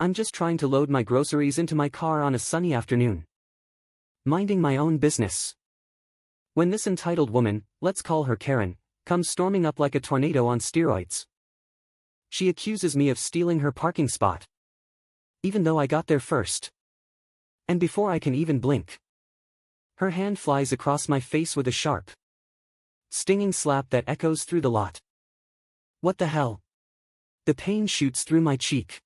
I'm just trying to load my groceries into my car on a sunny afternoon. Minding my own business. When this entitled woman, let's call her Karen, comes storming up like a tornado on steroids. She accuses me of stealing her parking spot. Even though I got there first. And before I can even blink. Her hand flies across my face with a sharp, stinging slap that echoes through the lot. What the hell? The pain shoots through my cheek.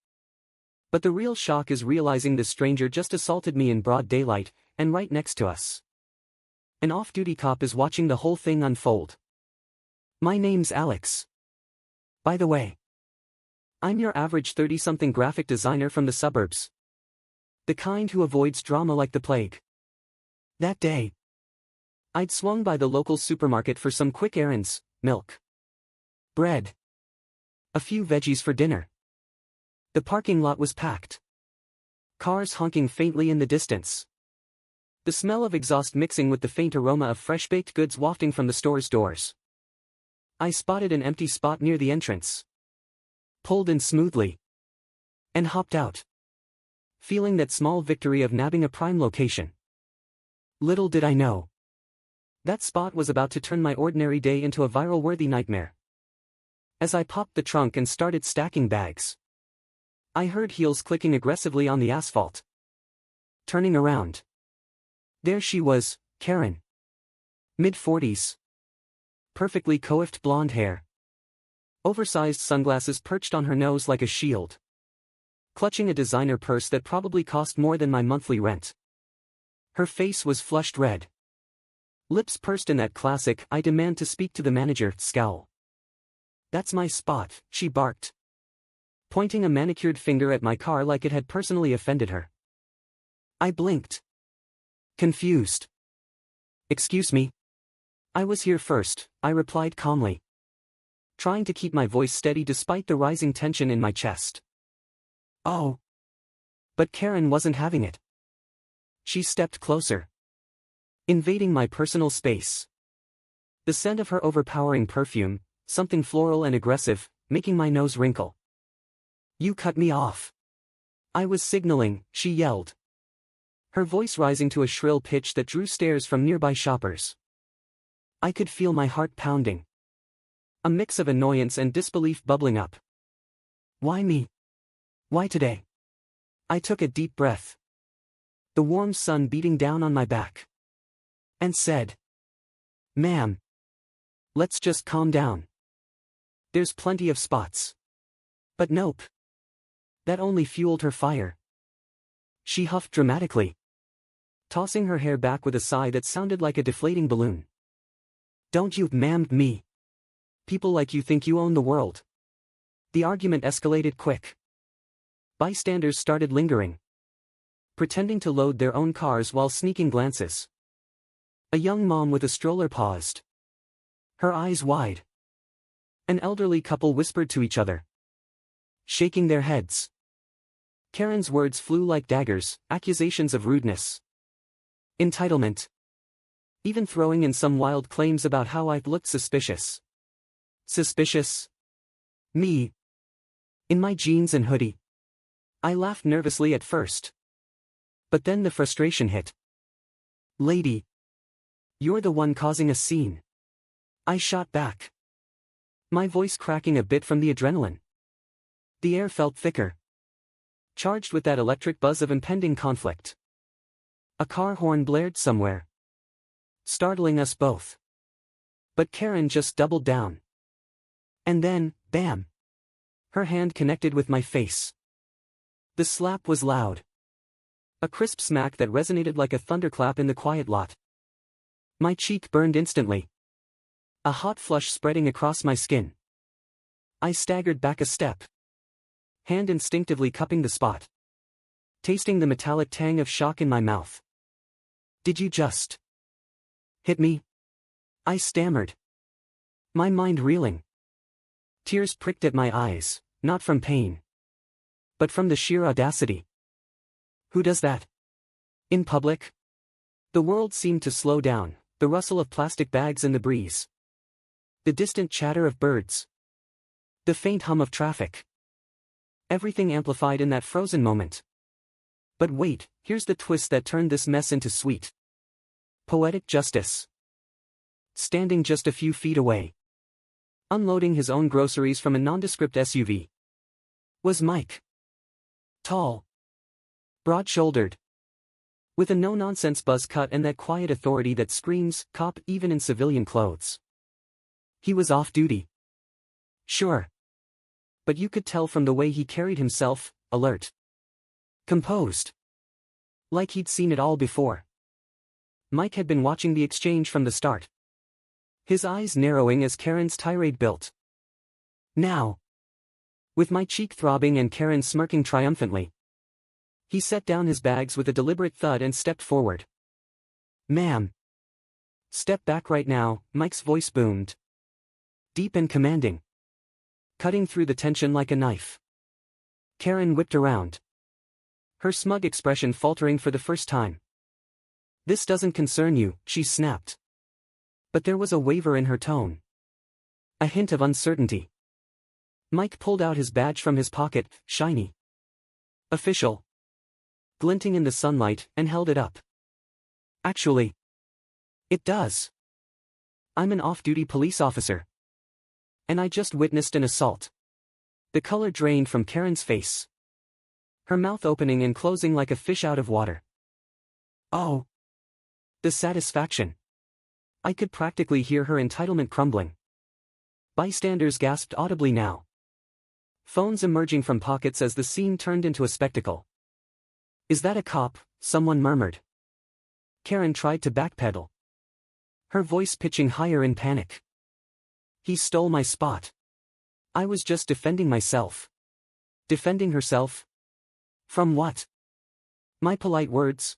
But the real shock is realizing the stranger just assaulted me in broad daylight, and right next to us. An off-duty cop is watching the whole thing unfold. My name's Alex. By the way, I'm your average 30-something graphic designer from the suburbs. The kind who avoids drama like the plague. That day, I'd swung by the local supermarket for some quick errands, milk, bread, a few veggies for dinner. The parking lot was packed. Cars honking faintly in the distance. The smell of exhaust mixing with the faint aroma of fresh-baked goods wafting from the store's doors. I spotted an empty spot near the entrance. Pulled in smoothly. And hopped out. Feeling that small victory of nabbing a prime location. Little did I know. That spot was about to turn my ordinary day into a viral-worthy nightmare. As I popped the trunk and started stacking bags, I heard heels clicking aggressively on the asphalt. Turning around. There she was, Karen. Mid-40s. Perfectly coiffed blonde hair. Oversized sunglasses perched on her nose like a shield. Clutching a designer purse that probably cost more than my monthly rent. Her face was flushed red. Lips pursed in that classic "I demand to speak to the manager" scowl. That's my spot, she barked. Pointing a manicured finger at my car like it had personally offended her. I blinked. Confused. Excuse me? I was here first, I replied calmly. Trying to keep my voice steady despite the rising tension in my chest. Oh. But Karen wasn't having it. She stepped closer. Invading my personal space. The scent of her overpowering perfume, something floral and aggressive, making my nose wrinkle. You cut me off. I was signaling, she yelled. Her voice rising to a shrill pitch that drew stares from nearby shoppers. I could feel my heart pounding. A mix of annoyance and disbelief bubbling up. Why me? Why today? I took a deep breath. The warm sun beating down on my back. And said, "Ma'am. Let's just calm down. There's plenty of spots." But nope. That only fueled her fire. She huffed dramatically. Tossing her hair back with a sigh that sounded like a deflating balloon. Don't you ma'am me. People like you think you own the world. The argument escalated quick. Bystanders started lingering. Pretending to load their own cars while sneaking glances. A young mom with a stroller paused. Her eyes wide. An elderly couple whispered to each other. Shaking their heads. Karen's words flew like daggers, accusations of rudeness. Entitlement. Even throwing in some wild claims about how I looked suspicious. Suspicious? Me. In my jeans and hoodie. I laughed nervously at first. But then the frustration hit. Lady. You're the one causing a scene. I shot back. My voice cracking a bit from the adrenaline. The air felt thicker. Charged with that electric buzz of impending conflict. A car horn blared somewhere. Startling us both. But Karen just doubled down. And then, bam. Her hand connected with my face. The slap was loud. A crisp smack that resonated like a thunderclap in the quiet lot. My cheek burned instantly. A hot flush spreading across my skin. I staggered back a step. Hand instinctively cupping the spot. Tasting the metallic tang of shock in my mouth. Did you just hit me? I stammered. My mind reeling. Tears pricked at my eyes, not from pain. But from the sheer audacity. Who does that? In public? The world seemed to slow down, the rustle of plastic bags in the breeze. The distant chatter of birds. The faint hum of traffic. Everything amplified in that frozen moment. But wait, here's the twist that turned this mess into sweet. Poetic justice. Standing just a few feet away, unloading his own groceries from a nondescript SUV, was Mike. Tall. Broad-shouldered. With a no-nonsense buzz cut and that quiet authority that screams, cop, even in civilian clothes. He was off-duty. Sure. But you could tell from the way he carried himself, alert. Composed. Like he'd seen it all before. Mike had been watching the exchange from the start. His eyes narrowing as Karen's tirade built. Now. With my cheek throbbing and Karen smirking triumphantly, he set down his bags with a deliberate thud and stepped forward. Ma'am. Step back right now, Mike's voice boomed. Deep and commanding. Cutting through the tension like a knife. Karen whipped around. Her smug expression faltering for the first time. This doesn't concern you, she snapped. But there was a waver in her tone. A hint of uncertainty. Mike pulled out his badge from his pocket, shiny. Official. Glinting in the sunlight, and held it up. Actually. It does. I'm an off-duty police officer. And I just witnessed an assault. The color drained from Karen's face. Her mouth opening and closing like a fish out of water. Oh. The satisfaction. I could practically hear her entitlement crumbling. Bystanders gasped audibly now. Phones emerging from pockets as the scene turned into a spectacle. Is that a cop? Someone murmured. Karen tried to backpedal. Her voice pitching higher in panic. He stole my spot. I was just defending myself. Defending herself? From what? My polite words?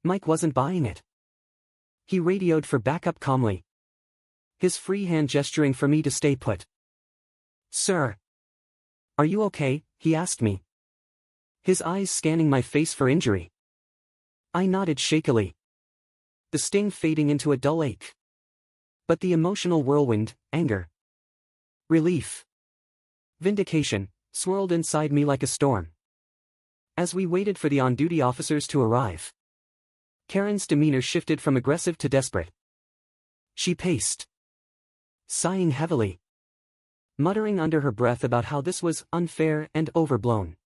Mike wasn't buying it. He radioed for backup calmly. His free hand gesturing for me to stay put. Sir. Are you okay? He asked me. His eyes scanning my face for injury. I nodded shakily. The sting fading into a dull ache. But the emotional whirlwind, anger, relief, vindication, swirled inside me like a storm. As we waited for the on-duty officers to arrive, Karen's demeanor shifted from aggressive to desperate. She paced, sighing heavily, muttering under her breath about how this was unfair and overblown.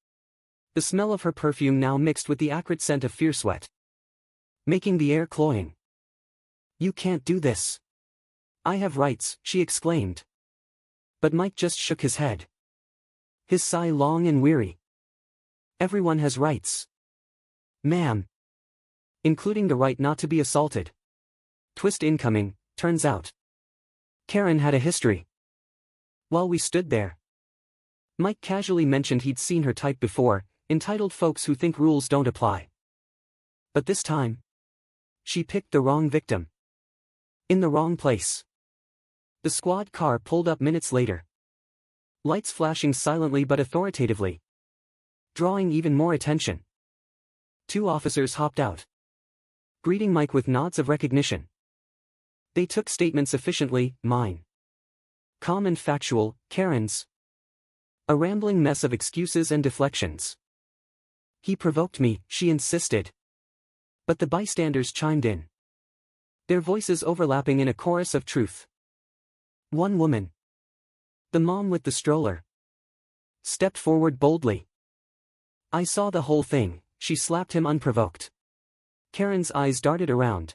The smell of her perfume now mixed with the acrid scent of fear sweat, making the air cloying. You can't do this. I have rights, she exclaimed. But Mike just shook his head. His sigh long and weary. Everyone has rights. Ma'am. Including the right not to be assaulted. Twist incoming, turns out. Karen had a history. While we stood there, Mike casually mentioned he'd seen her type before, entitled folks who think rules don't apply. But this time, she picked the wrong victim. In the wrong place. The squad car pulled up minutes later. Lights flashing silently but authoritatively, drawing even more attention. 2 officers hopped out, greeting Mike with nods of recognition. They took statements efficiently, mine calm and factual, Karen's a rambling mess of excuses and deflections. He provoked me, she insisted. But the bystanders chimed in, their voices overlapping in a chorus of truth. One woman, the mom with the stroller, stepped forward boldly. I saw the whole thing, she slapped him unprovoked. Karen's eyes darted around,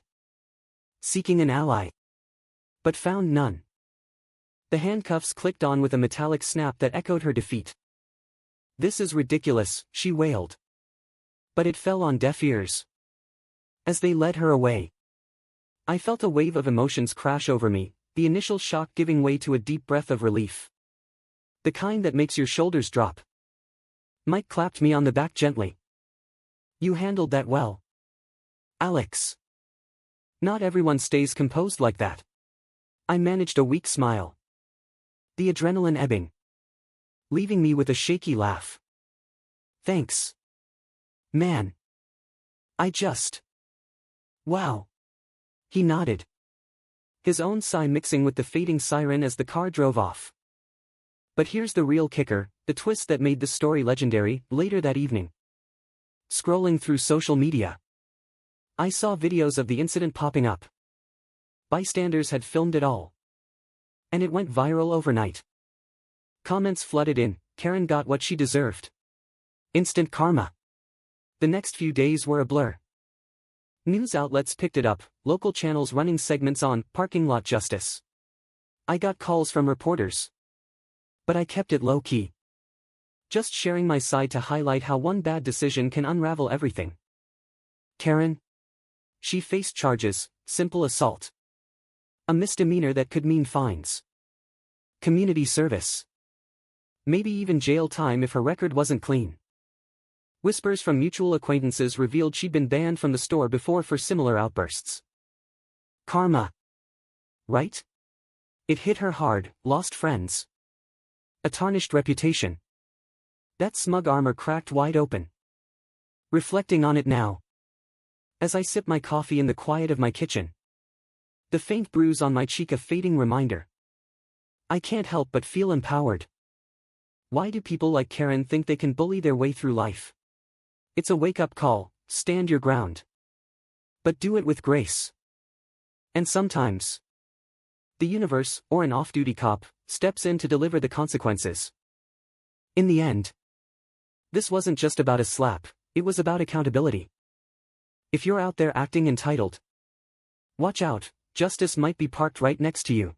seeking an ally, but found none. The handcuffs clicked on with a metallic snap that echoed her defeat. This is ridiculous, she wailed. But it fell on deaf ears. As they led her away, I felt a wave of emotions crash over me, the initial shock giving way to a deep breath of relief. The kind that makes your shoulders drop. Mike clapped me on the back gently. You handled that well, Alex. Not everyone stays composed like that. I managed a weak smile. The adrenaline ebbing, leaving me with a shaky laugh. Thanks. Man. I just. Wow. He nodded. His own sigh mixing with the fading siren as the car drove off. But here's the real kicker, the twist that made this story legendary. Later that evening, scrolling through social media, I saw videos of the incident popping up. Bystanders had filmed it all. And it went viral overnight. Comments flooded in, Karen got what she deserved. Instant karma. The next few days were a blur. News outlets picked it up, local channels running segments on parking lot justice. I got calls from reporters. But I kept it low-key. Just sharing my side to highlight how one bad decision can unravel everything. Karen? She faced charges, simple assault. A misdemeanor that could mean fines. Community service. Maybe even jail time if her record wasn't clean. Whispers from mutual acquaintances revealed she'd been banned from the store before for similar outbursts. Karma. Right? It hit her hard, lost friends. A tarnished reputation. That smug armor cracked wide open. Reflecting on it now, as I sip my coffee in the quiet of my kitchen, the faint bruise on my cheek a fading reminder. I can't help but feel empowered. Why do people like Karen think they can bully their way through life? It's a wake-up call, stand your ground. But do it with grace. And sometimes, the universe, or an off-duty cop, steps in to deliver the consequences. In the end, this wasn't just about a slap, it was about accountability. If you're out there acting entitled, watch out, justice might be parked right next to you.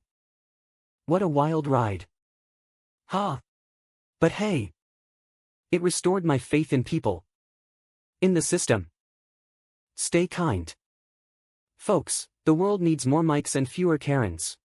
What a wild ride. Huh. But hey, it restored my faith in people. In the system. Stay kind. Folks, the world needs more Mikes and fewer Karens.